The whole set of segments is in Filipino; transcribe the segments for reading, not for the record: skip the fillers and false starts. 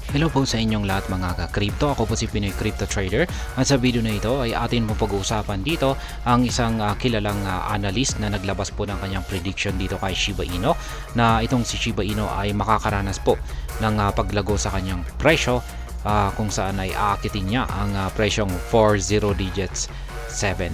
Hello po sa inyong lahat mga ka-crypto. Ako po si Pinoy Crypto Trader at sa video na ito ay atin po pag-uusapan dito ang isang kilalang analyst na naglabas po ng kanyang prediction dito kay Shiba Inu na itong si Shiba Inu ay makakaranas po ng paglago sa kanyang presyo kung saan ay aakitin niya ang presyong 40 digits 7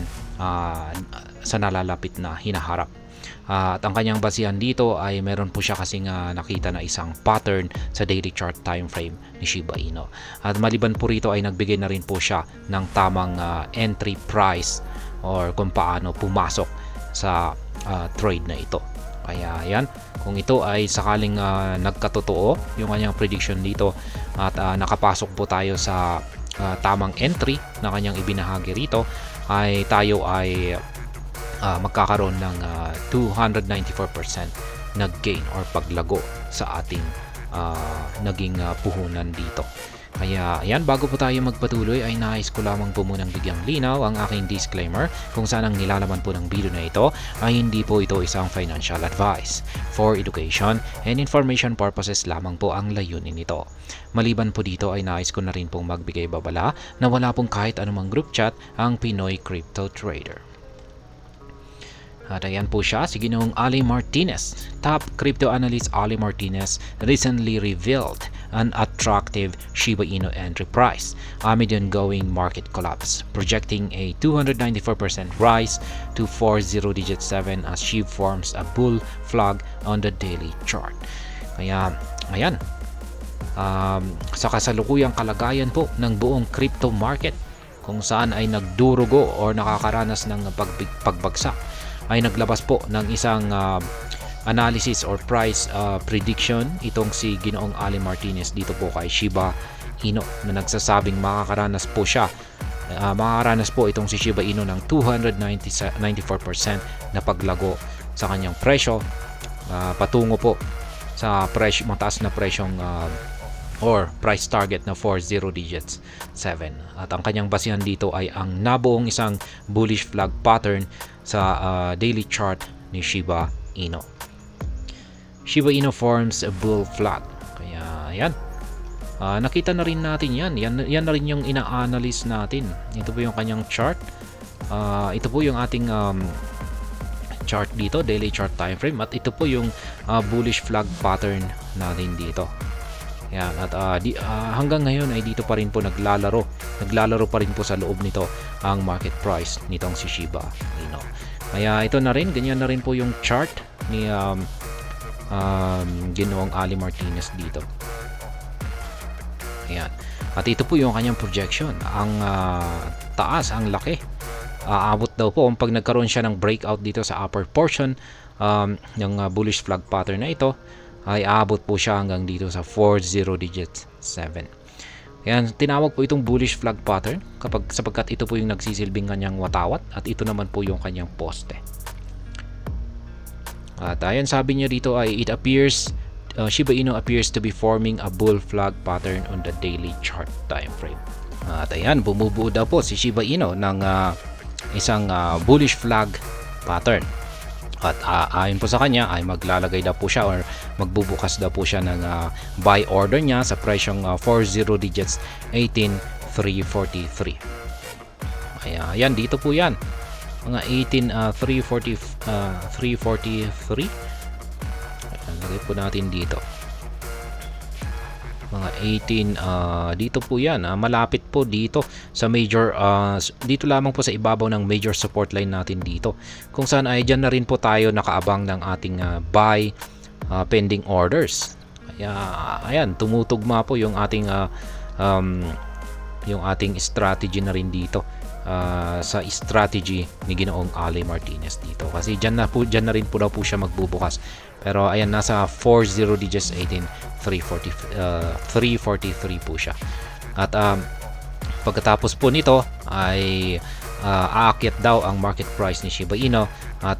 sa nalalapit na hinaharap. At ang kanyang basihan dito ay meron po siya kasing nakita na isang pattern sa daily chart time frame ni Shiba Inu. At maliban po rito ay nagbigay na rin po siya ng tamang entry price or kung paano pumasok sa trade na ito. Kaya yan, kung ito ay sakaling nagkatotoo yung kanyang prediction dito at nakapasok po tayo sa tamang entry na kanyang ibinahagi rito, ay tayo ay magkakaroon ng 294% nag-gain or paglago sa ating naging puhunan dito. Kaya ayan, bago po tayo magpatuloy ay nais ko lamang po munang bigyang linaw ang aking disclaimer kung saan ang nilalaman po ng video na ito ay hindi po ito isang financial advice. For education and information purposes lamang po ang layunin nito. Maliban po dito ay nais ko na rin pong magbigay babala na wala pong kahit anumang group chat ang Pinoy Crypto Trader. At ayan po siya, si Ginoong Ali Martinez. Top crypto analyst Ali Martinez recently revealed an attractive Shiba Inu entry price amid ongoing market collapse, projecting a 294% rise to 40 digit 7 as SHIB forms a bull flag on the daily chart. Kaya ayan, sa kasalukuyang kalagayan po ng buong crypto market kung saan ay nagdurugo o nakakaranas ng pagbagsak, ay naglabas po ng isang analysis or price prediction itong si Ginoong Ali Martinez dito po kay Shiba Inu na nagsasabing makakaranas po itong si Shiba Inu ng 294% na paglago sa kanyang presyo patungo po sa presyo, mataas na presyong or price target na 40 digits 7. At ang kanyang basihan dito ay ang nabuong isang bullish flag pattern sa daily chart ni Shiba Inu. Shiba Inu forms a bull flag. Kaya yan. Nakita na rin natin yan. Yan na rin yung ina-analyze natin. Ito po yung kanyang chart. Ito po yung ating chart dito, daily chart time frame, at ito po yung bullish flag pattern natin dito. Yan, at hanggang ngayon ay dito pa rin po naglalaro pa rin po sa loob nito ang market price nitong si Shiba Inu. Kaya ito na rin, ganyan na rin po yung chart ni Ginoong Ali Martinez dito. Ayan. At ito po yung kanyang projection. Ang taas, ang laki. Aabot daw po pag nagkaroon siya ng breakout dito sa upper portion ng bullish flag pattern na ito, ay aabot po siya hanggang dito sa 40 digits 7. Yan, tinawag po itong bullish flag pattern sapagkat ito po yung nagsisilbing kanyang watawat at ito naman po yung kanyang poste. At ayan, sabi niya dito ay it appears Shiba Inu appears to be forming a bull flag pattern on the daily chart time frame. At ayan, bumubuo daw po si Shiba Inu ng isang bullish flag pattern. At ayon po sa kanya ay maglalagay daw po siya or magbubukas daw po siya ng buy order niya sa presyong 40 digits 18,343. Ayan, dito po yan. Mga 18,343. Lagay po natin dito. Mga 18 dito po yan, malapit po dito sa major dito lamang po sa ibabaw ng major support line natin dito, kung saan ay dyan na rin po tayo nakaabang ng ating buy pending orders. Kaya ayan, tumutugma po yung ating strategy na rin dito sa strategy ni Ginoong Ali Martinez dito, kasi dyan na rin po daw po siya magbubukas. Pero ayan, nasa 40 digits 18,343 po siya. At pagkatapos po nito ay aakyat daw ang market price ni Shiba Inu at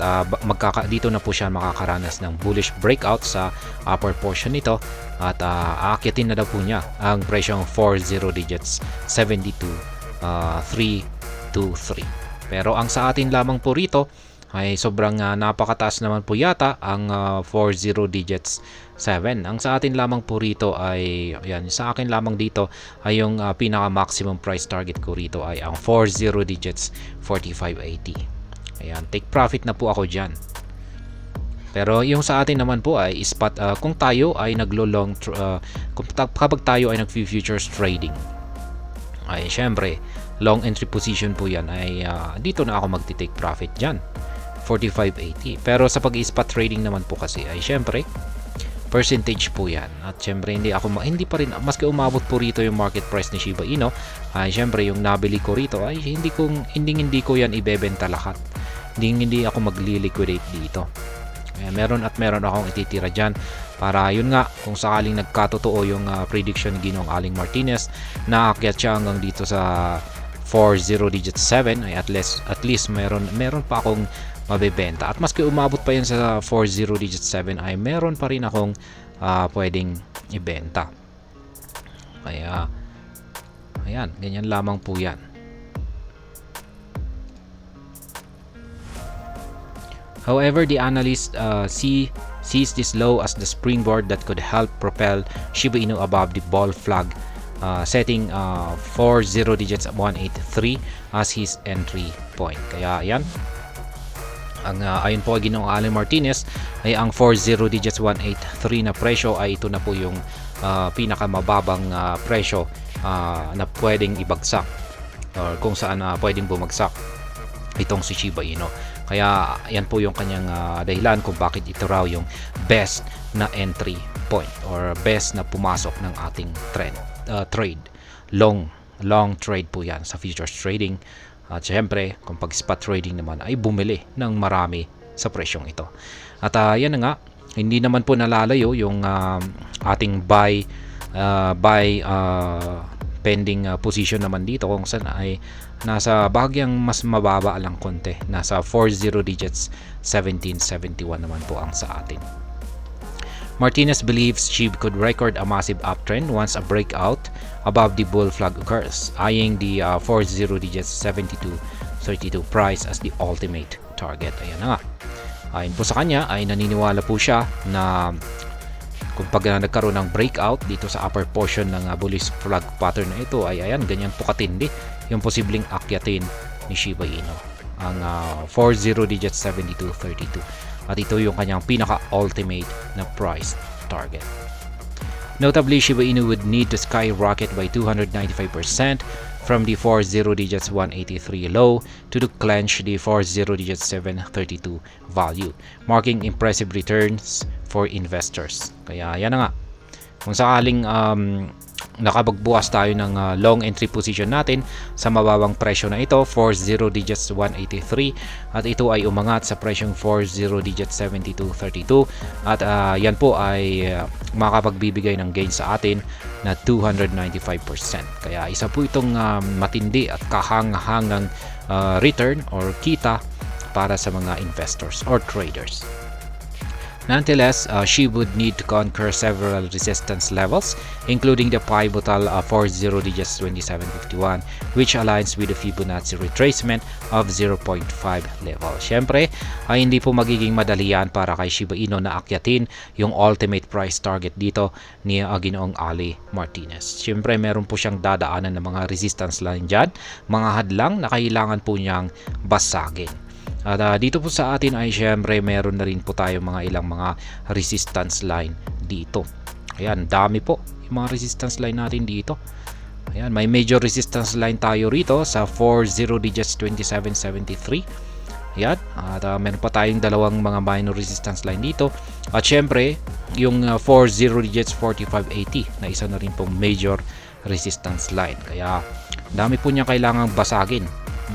dito na po siya makakaranas ng bullish breakout sa upper portion nito at aakyatin na daw po niya ang presyong 40 digits 72,323. Pero ang sa atin lamang po rito ay sobrang napakataas naman po yata ang 40 digits 7. Ang sa atin lamang po rito ay, ayan, sa akin lamang dito ay yung pinaka maximum price target ko rito ay ang 40 digits 45.80. Ayan, take profit na po ako dyan. Pero yung sa atin naman po ay spot, kung tayo ay naglo-long, kapag tayo ay nag-futures trading, ay syempre long entry position po yan ay dito na ako magti-take profit dyan, 45.80. Pero sa pag-spot trading naman po kasi ay syempre percentage po yan, at syempre hindi pa rin, maski umabot po rito yung market price ni Shiba Inu, ay syempre yung nabili ko rito ay hindi ko yan ibebenta lahat, hindi ako magli-liquidate dito. Meron akong ititira dyan para yun nga, kung sakaling nagkatotoo yung prediction ni Ginoong Aling Martinez na aakyat siya hanggang dito sa 40 digit 7 ay at least meron pa akong mabebenta. At maski umabot pa yan sa 40 digit 7 ay meron pa rin akong pwedeng ibenta. Kaya ayan, ganyan lamang po yan. However, the analyst sees this low as the springboard that could help propel Shiba Inu above the ball flag, setting 40 digits 183 as his entry point. Kaya yan, ayon po kay Ginoong Aling Martinez ay ang 40 digits 183 na presyo ay ito na po yung pinakamababang presyo na pwedeng ibagsak, or kung saan pwedeng bumagsak itong si Shiba Inu. Kaya yan po yung kanyang dahilan kung bakit ito raw yung best na entry point or best na pumasok ng ating trade. Long trade po yan sa futures trading. At syempre, kung pag spot trading naman ay bumili ng marami sa presyong ito. At yan na nga, hindi naman po nalalayo yung ating buy pending position naman dito, kung saan ay nasa bahagyang mas mababa lang konti, nasa 40 digits 1771 naman po ang sa atin. Martinez believes SHIB could record a massive uptrend once a breakout above the bull flag occurs, eyeing the 40 digits 72.32 price as the ultimate target. Ayan na nga, ayon po sa kanya ay naniniwala po siya na kung pag nagkaroon ng breakout dito sa upper portion ng bullish flag pattern na ito ay ayan, ganyan po katindi yung posibleng akyatin ni Shiba Inu, ang 40 digits 72.32, at ito yung kanyang pinaka ultimate na price target. Notably, Shiba Inu would need to skyrocket by 295% from the 40 digits 183 low to clench the 40 digits 732 value, marking impressive returns for investors. Kaya yan na nga, kung sakaling nakapagbukas tayo ng long entry position natin sa mababang presyo na ito, 40 digits 183, at ito ay umangat sa presyong 40 digits 72.32, at yan po ay makapagbibigay ng gain sa atin na 295%. Kaya isa po itong matindi at kahang-hangang return or kita para sa mga investors or traders. Nonetheless, she would need to conquer several resistance levels, including the pivotal 40 digits 2751, which aligns with the Fibonacci retracement of 0.5 level. Siyempre, ay hindi po magiging madali yan para kay Shiba Inu na akyatin yung ultimate price target dito ni Ginoong Ali Martinez. Siyempre, meron po siyang dadaanan ng mga resistance line dyan, mga hadlang na kailangan po niyang basagin. At dito po sa atin ay syempre meron na rin po tayo mga ilang mga resistance line dito. Ayan, dami po yung mga resistance line natin dito. Ayan, may major resistance line tayo rito sa 40 digits 2773. Ayan, at meron pa tayong dalawang mga minor resistance line dito. At syempre, yung 40 digits 4580 na isa na rin pong major resistance line. Kaya dami po niya kailangang basagin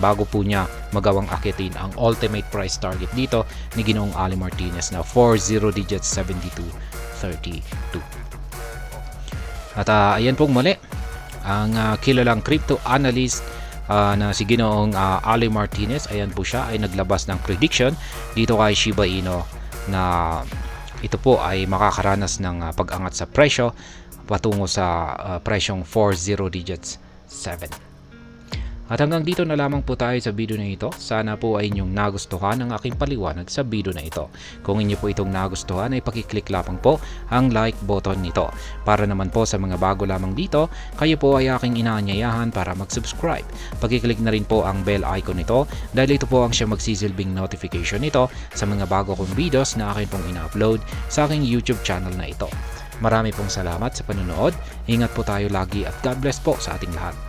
bago po niya magawang akitin ang ultimate price target dito ni Ginoong Ali Martinez na 40 digits 72.32. At ayan pong muli ang kilalang crypto analyst na si Ginoong Ali Martinez. Ayan po siya ay naglabas ng prediction dito kay Shiba Inu na ito po ay makakaranas ng pag-angat sa presyo patungo sa presyong 40 digits 7. At hanggang dito na lamang po tayo sa video na ito. Sana po ay inyong nagustuhan ang aking paliwanag sa video na ito. Kung inyo po itong nagustuhan ay pakiclick lamang po ang like button nito. Para naman po sa mga bago lamang dito, kayo po ay aking inaanyayahan para mag-subscribe. Pakiclick na rin po ang bell icon nito dahil ito po ang siya magsisilbing notification nito sa mga bago kong videos na akin pong ina-upload sa aking YouTube channel na ito. Marami pong salamat sa panonood. Ingat po tayo lagi at God bless po sa ating lahat.